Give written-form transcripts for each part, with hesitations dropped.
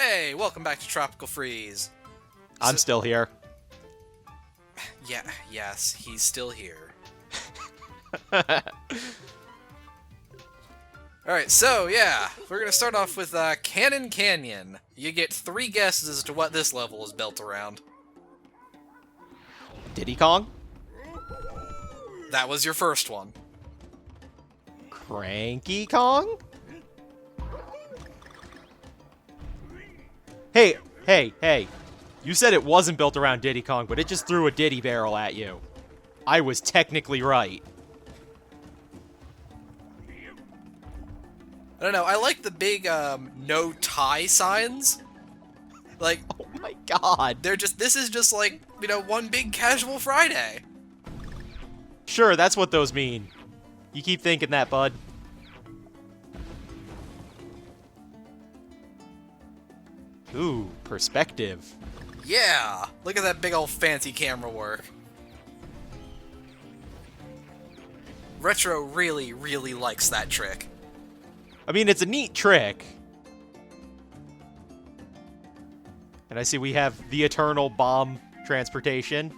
Hey, welcome back to Tropical Freeze. I'm still here. Yeah, yes, he's still here. Alright, so yeah, we're gonna start off with Cannon Canyon. You get 3 guesses as to what this level is built around. Diddy Kong? That was your first one. Cranky Kong? Hey. You said it wasn't built around Diddy Kong, but it just threw a Diddy barrel at you. I was technically right. I don't know, I like the big, no tie signs. Like, Oh my god. this is just like, one big casual Friday. Sure, that's what those mean. You keep thinking that, bud. Ooh, perspective. Yeah, look at that big old fancy camera work. Retro really, really likes that trick. I mean, it's a neat trick. And I see we have the Eternal Bomb Transportation.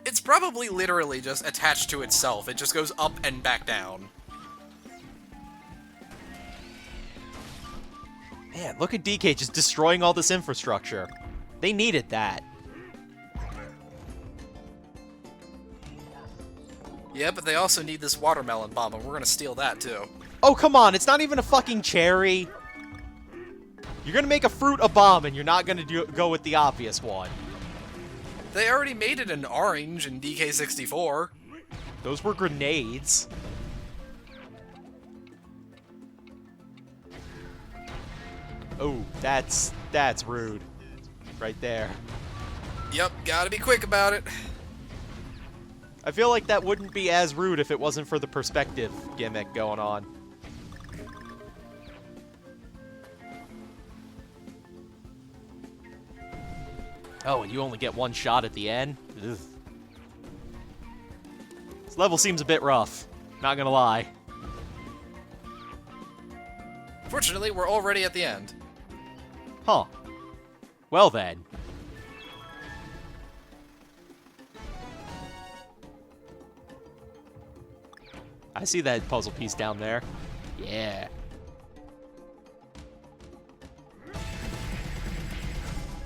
It's probably literally just attached to itself. It just goes up and back down. Man, look at DK just destroying all this infrastructure. They needed that. Yeah, but they also need this watermelon bomb, and we're gonna steal that too. Oh, come on, it's not even a fucking cherry. You're gonna make a fruit a bomb, and you're not gonna go with the obvious one. They already made it an orange in DK64. Those were grenades. Oh, that's rude. Right there. Yep, gotta be quick about it. I feel like that wouldn't be as rude if it wasn't for the perspective gimmick going on. Oh, and you only get one shot at the end? Ugh. This level seems a bit rough. Not gonna lie. Fortunately, we're already at the end. Huh. Well then. I see that puzzle piece down there. Yeah.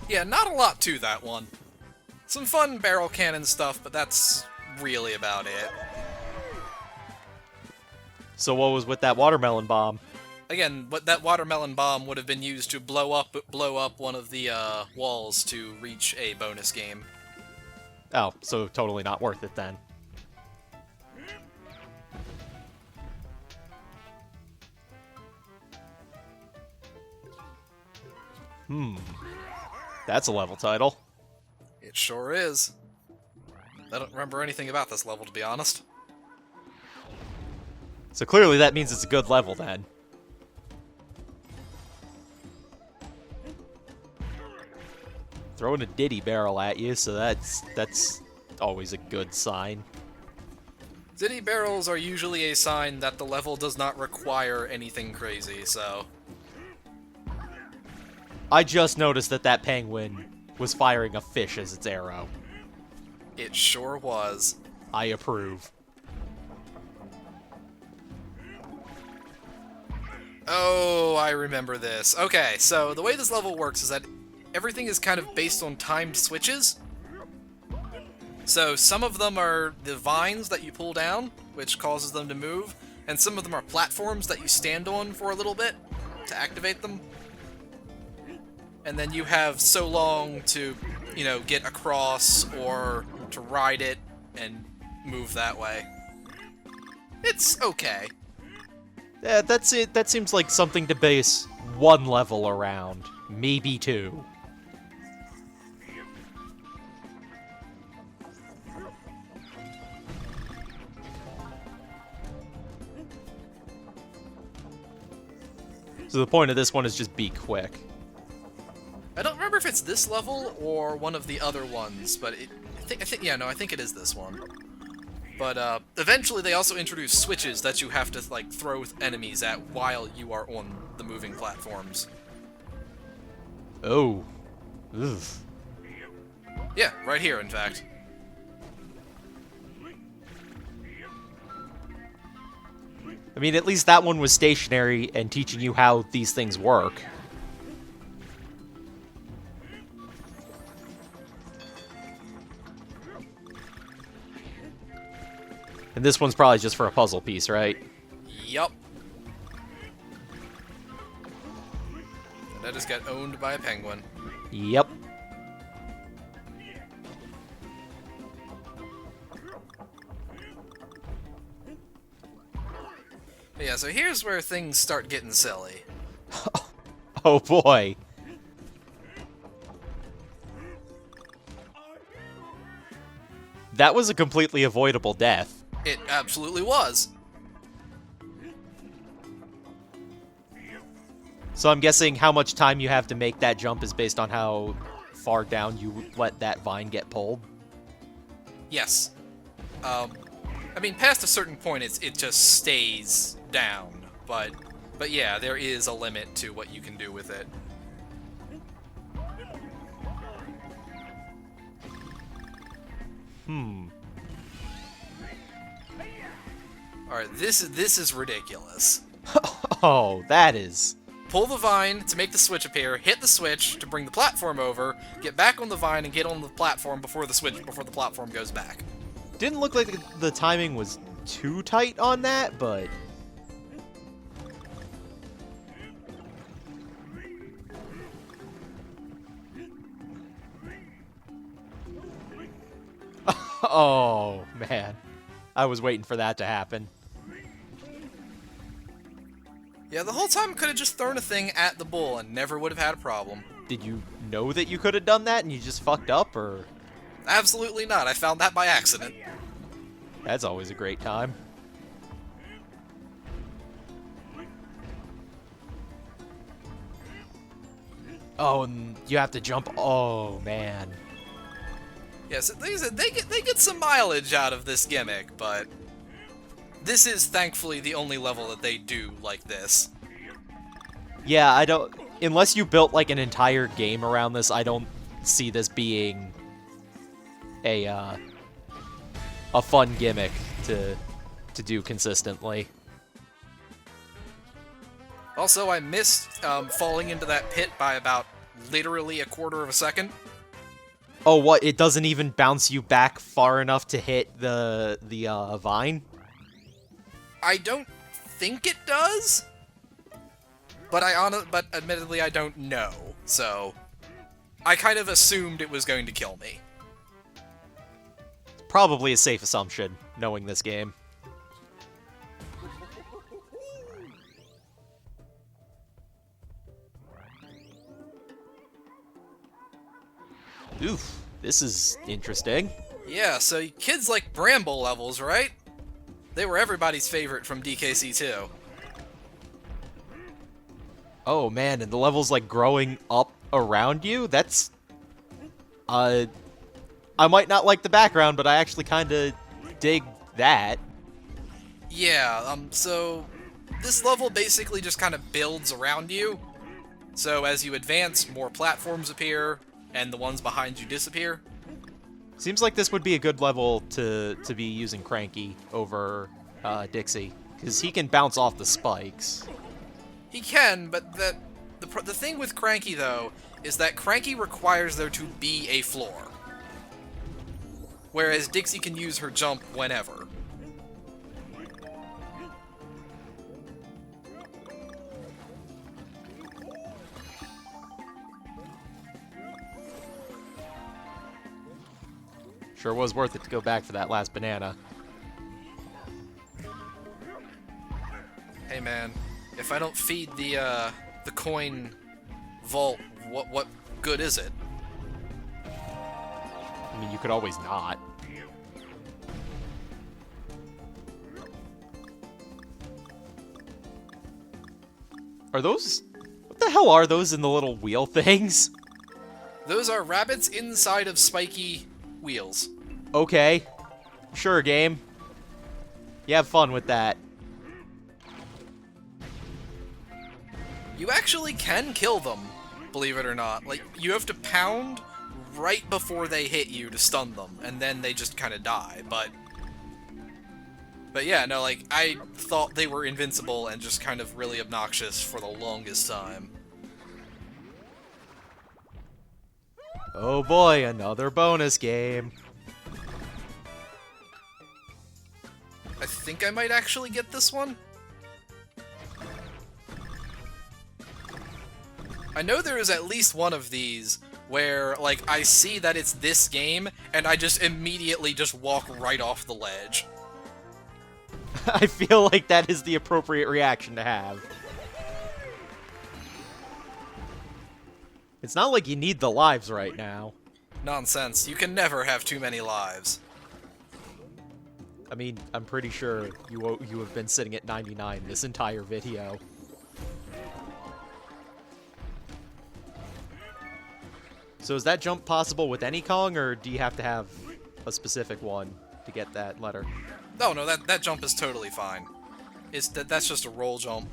Yeah, not a lot to that one. Some fun barrel cannon stuff, but that's really about it. So what was with that watermelon bomb? Again, that watermelon bomb would have been used to blow up one of the walls to reach a bonus game. Oh, so totally not worth it then. That's a level title. It sure is. I don't remember anything about this level, to be honest. So clearly that means it's a good level then. Throwing a Diddy barrel at you, so that's always a good sign. Diddy barrels are usually a sign that the level does not require anything crazy, so... I just noticed that penguin was firing a fish as its arrow. It sure was. I approve. Oh, I remember this. Okay, so the way this level works is that everything is kind of based on timed switches. So some of them are the vines that you pull down, which causes them to move, and some of them are platforms that you stand on for a little bit to activate them. And then you have so long to, get across or to ride it and move that way. It's okay. Yeah, that's it. That seems like something to base one level around. Maybe two. So the point of this one is just be quick. I don't remember if it's this level or one of the other ones, but I think it is this one. But eventually they also introduce switches that you have to throw enemies at while you are on the moving platforms. Oh. Ugh. Yeah, right here, in fact. I mean, at least that one was stationary and teaching you how these things work. And this one's probably just for a puzzle piece, right? Yup. And I just got owned by a penguin. Yep. But yeah, so here's where things start getting silly. Oh boy. That was a completely avoidable death. It absolutely was. So I'm guessing how much time you have to make that jump is based on how far down you let that vine get pulled. Yes. I mean, past a certain point, it just stays down. But yeah, there is a limit to what you can do with it. Alright, this is ridiculous. Oh, that is... Pull the vine to make the switch appear, hit the switch to bring the platform over, get back on the vine and get on the platform before the platform goes back. Didn't look like the timing was too tight on that, but... Oh, man. I was waiting for that to happen. Yeah, the whole time could have just thrown a thing at the bull and never would have had a problem. Did you know that you could have done that and you just fucked up, or...? Absolutely not. I found that by accident. That's always a great time. Oh, and you have to jump. Oh, man. Yes, they get some mileage out of this gimmick, but this is thankfully the only level that they do like this. Yeah, I don't... Unless you built, like, an entire game around this, I don't see this being a fun gimmick to do consistently. Also, I missed falling into that pit by about literally a quarter of a second. Oh, what? It doesn't even bounce you back far enough to hit the vine? I don't think it does, but but admittedly I don't know. So I kind of assumed it was going to kill me. Probably a safe assumption, knowing this game. Oof, this is interesting. Yeah, so kids like Bramble levels, right? They were everybody's favorite from DKC2. Oh man, and the level's like growing up around you? That's... I might not like the background, but I actually kinda dig that. Yeah, so this level basically just kind of builds around you. So as you advance, more platforms appear, and the ones behind you disappear. Seems like this would be a good level to be using Cranky over Dixie, because he can bounce off the spikes. He can, but the thing with Cranky, though, is that Cranky requires there to be a floor. Whereas Dixie can use her jump whenever. Sure was worth it to go back for that last banana. Hey man, if I don't feed the coin vault, what good is it? I mean, you could always not. Are those... What the hell are those in the little wheel things? Those are rabbits inside of spiky wheels. Okay. Sure, game. You have fun with that. You actually can kill them, believe it or not. Like, you have to pound right before they hit you to stun them, and then they just kind of die, but yeah, no, like, I thought they were invincible and just kind of really obnoxious for the longest time. Oh boy, another bonus game. I think I might actually get this one. I know there is at least one of these where, like, I see that it's this game, and I just immediately just walk right off the ledge. I feel like that is the appropriate reaction to have. It's not like you need the lives right now. Nonsense. You can never have too many lives. I mean, I'm pretty sure you have been sitting at 99 this entire video. So is that jump possible with any Kong, or do you have to have a specific one to get that letter? No, that jump is totally fine. That's just a roll jump.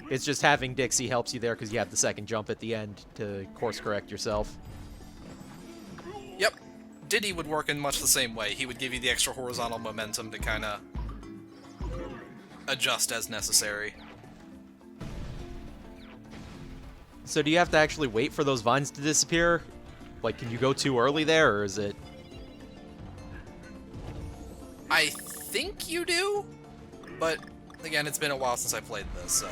It's just having Dixie helps you there because you have the second jump at the end to course correct yourself. Yep. Diddy would work in much the same way. He would give you the extra horizontal momentum to kind of adjust as necessary. So do you have to actually wait for those vines to disappear? Like, can you go too early there, or is it... I think you do, but again, it's been a while since I played this, so...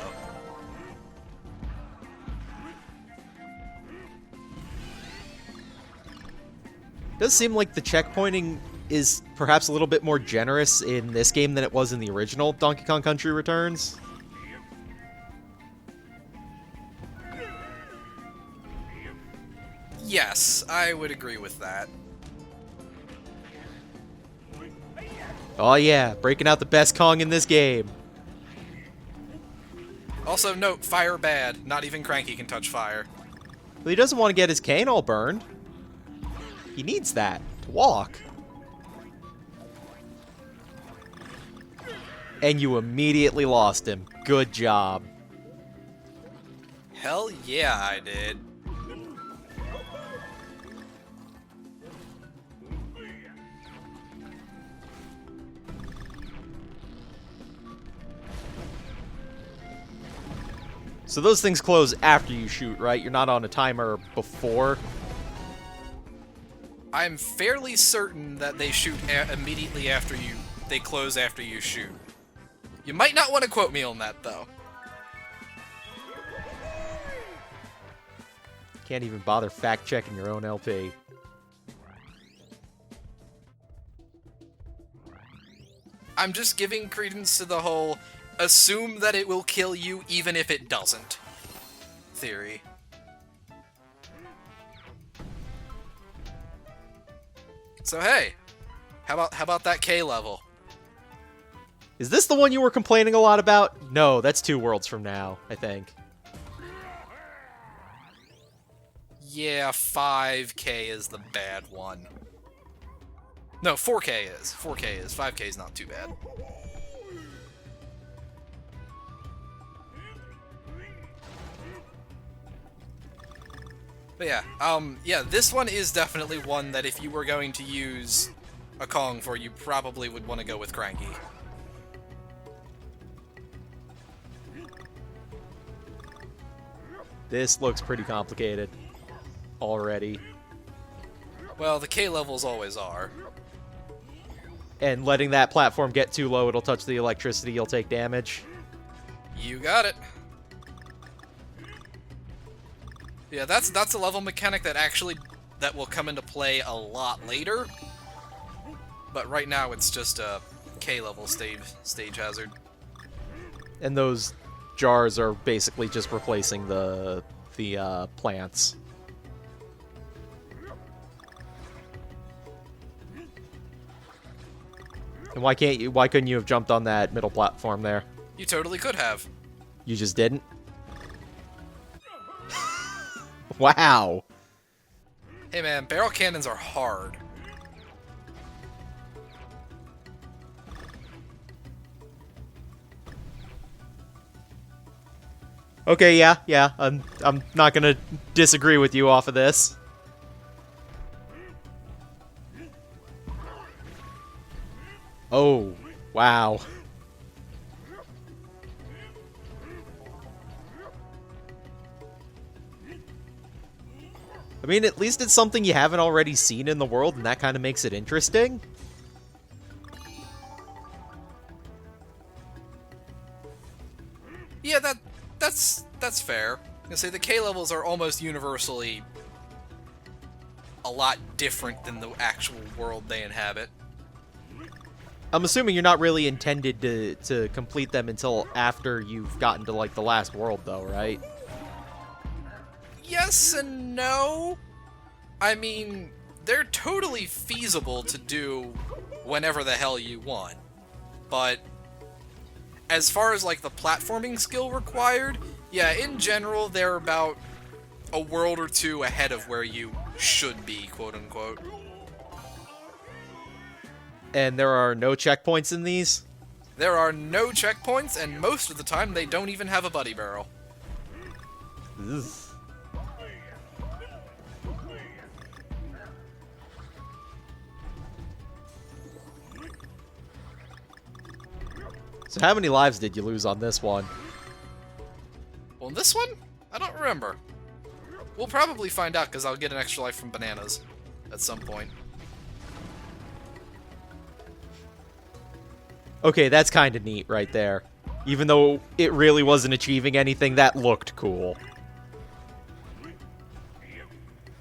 Does seem like the checkpointing is perhaps a little bit more generous in this game than it was in the original Donkey Kong Country Returns. Yes, I would agree with that. Oh yeah, breaking out the best Kong in this game. Also, note, fire bad. Not even Cranky can touch fire. But he doesn't want to get his cane all burned. He needs that to walk. And you immediately lost him. Good job. Hell yeah, I did. So those things close after you shoot, right? You're not on a timer before? I'm fairly certain that they shoot immediately after you... They close after you shoot. You might not want to quote me on that, though. Can't even bother fact-checking your own LP. I'm just giving credence to the whole assume that it will kill you even if it doesn't theory. So hey, how about that K level? Is this the one you were complaining a lot about? No, that's 2 worlds from now, I think. Yeah, 5K is the bad one. No, 4K is. 4K is. 5K is not too bad. But yeah, this one is definitely one that if you were going to use a Kong for, you probably would want to go with Cranky. This looks pretty complicated already. Well, the K levels always are. And letting that platform get too low, it'll touch the electricity, you'll take damage. You got it. Yeah, that's a level mechanic that will come into play a lot later. But right now it's just a K level stage hazard. And those jars are basically just replacing the plants. And why couldn't you have jumped on that middle platform there? You totally could have. You just didn't? Wow. Hey man, barrel cannons are hard. Okay, yeah. I'm not gonna disagree with you off of this. Oh, wow. I mean, at least it's something you haven't already seen in the world, and that kind of makes it interesting. Yeah, that's fair. I say the K levels are almost universally a lot different than the actual world they inhabit. I'm assuming you're not really intended to complete them until after you've gotten to, like, the last world, though, right? Yes and no. I mean, they're totally feasible to do whenever the hell you want. But as far as, like, the platforming skill required, yeah, in general, they're about a world or two ahead of where you should be, quote-unquote. And there are no checkpoints in these? There are no checkpoints, and most of the time they don't even have a buddy barrel. Ugh. So how many lives did you lose on this one? Well, in this one? I don't remember. We'll probably find out, because I'll get an extra life from bananas at some point. Okay, that's kind of neat right there. Even though it really wasn't achieving anything, that looked cool.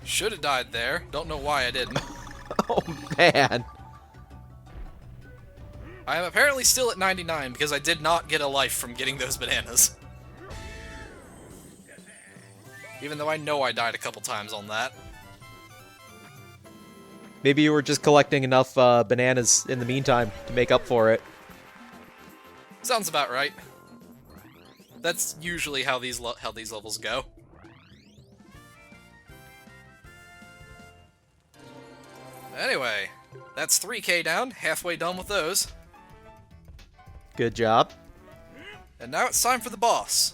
Should have died there. Don't know why I didn't. Oh, man. I am apparently still at 99 because I did not get a life from getting those bananas. Even though I know I died a couple times on that. Maybe you were just collecting enough bananas in the meantime to make up for it. Sounds about right. That's usually how these levels go. Anyway, that's 3K down, halfway done with those. Good job. And now it's time for the boss.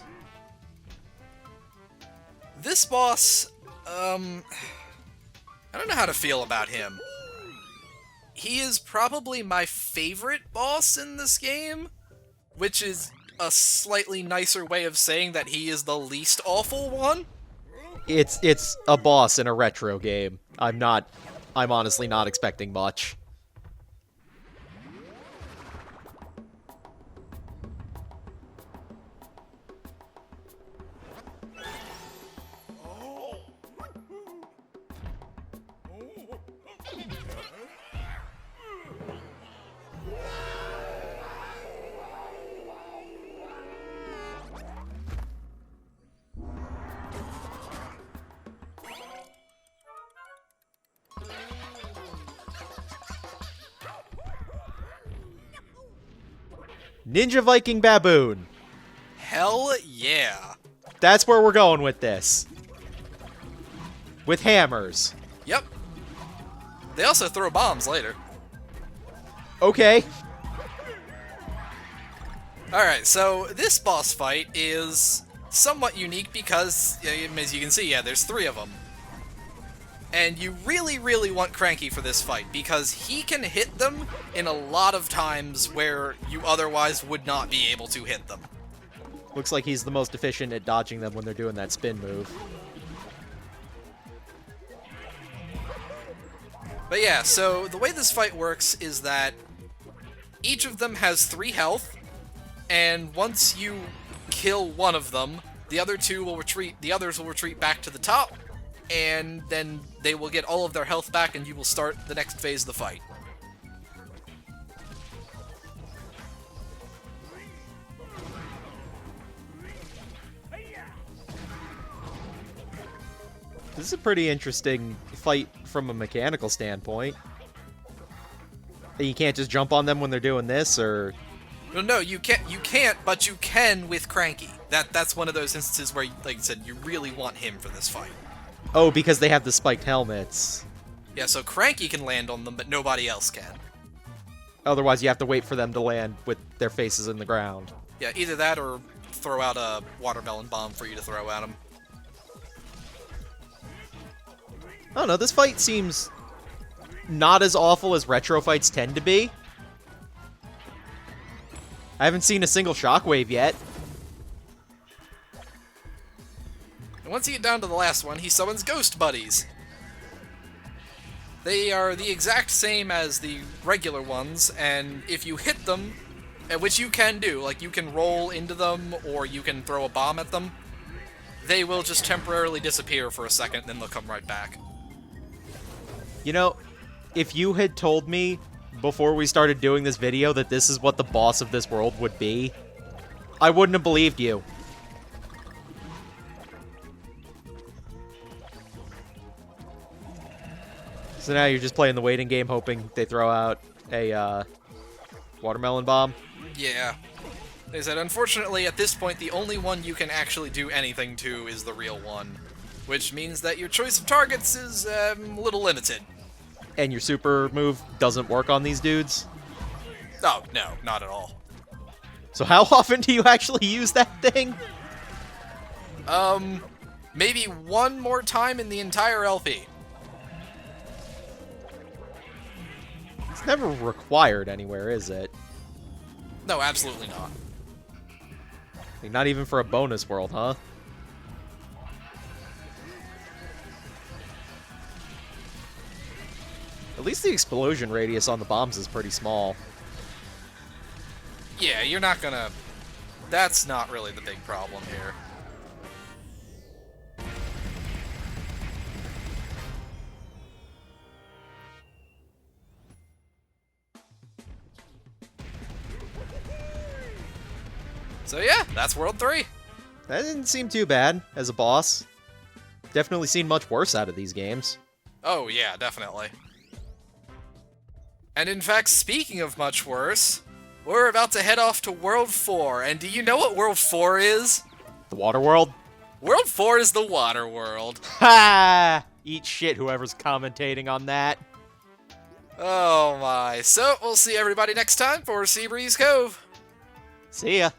This boss, I don't know how to feel about him. He is probably my favorite boss in this game, which is a slightly nicer way of saying that he is the least awful one. It's a boss in a retro game. I'm honestly not expecting much. Ninja Viking Baboon. Hell yeah. That's where we're going with this. With hammers. Yep. They also throw bombs later. Okay. Alright, so this boss fight is somewhat unique because, as you can see, yeah, there's 3 of them. And you really, really want Cranky for this fight, because he can hit them in a lot of times where you otherwise would not be able to hit them. Looks like he's the most efficient at dodging them when they're doing that spin move. But yeah, so the way this fight works is that each of them has 3 health, and once you kill one of them, the others will retreat back to the top, and then they will get all of their health back, and you will start the next phase of the fight. This is a pretty interesting fight from a mechanical standpoint. You can't just jump on them when they're doing this, or... No, you can't, but you can with Cranky. That's one of those instances where, like I said, you really want him for this fight. Oh, because they have the spiked helmets. Yeah, so Cranky can land on them, but nobody else can. Otherwise, you have to wait for them to land with their faces in the ground. Yeah, either that or throw out a watermelon bomb for you to throw at him. I don't know, this fight seems not as awful as retro fights tend to be. I haven't seen a single shockwave yet. And once you get down to the last one, he summons Ghost Buddies. They are the exact same as the regular ones, and if you hit them, which you can do, like you can roll into them or you can throw a bomb at them, they will just temporarily disappear for a second, then they'll come right back. You know, if you had told me before we started doing this video that this is what the boss of this world would be, I wouldn't have believed you. So now you're just playing the waiting game, hoping they throw out a watermelon bomb? Yeah. They said, unfortunately, at this point, the only one you can actually do anything to is the real one, which means that your choice of targets is a little limited. And your super move doesn't work on these dudes? Oh, no, not at all. So how often do you actually use that thing? Maybe one more time in the entire LP. It's never required anywhere, is it? No, absolutely not. Like, not even for a bonus world, huh? At least the explosion radius on the bombs is pretty small. Yeah, you're not gonna... That's not really the big problem here. So yeah, that's World 3. That didn't seem too bad as a boss. Definitely seen much worse out of these games. Oh yeah, definitely. And in fact, speaking of much worse, we're about to head off to World 4, and do you know what World 4 is? The water world? World 4 is the water world. Ha! Eat shit, whoever's commentating on that. Oh my. So, we'll see everybody next time for Seabreeze Cove. See ya.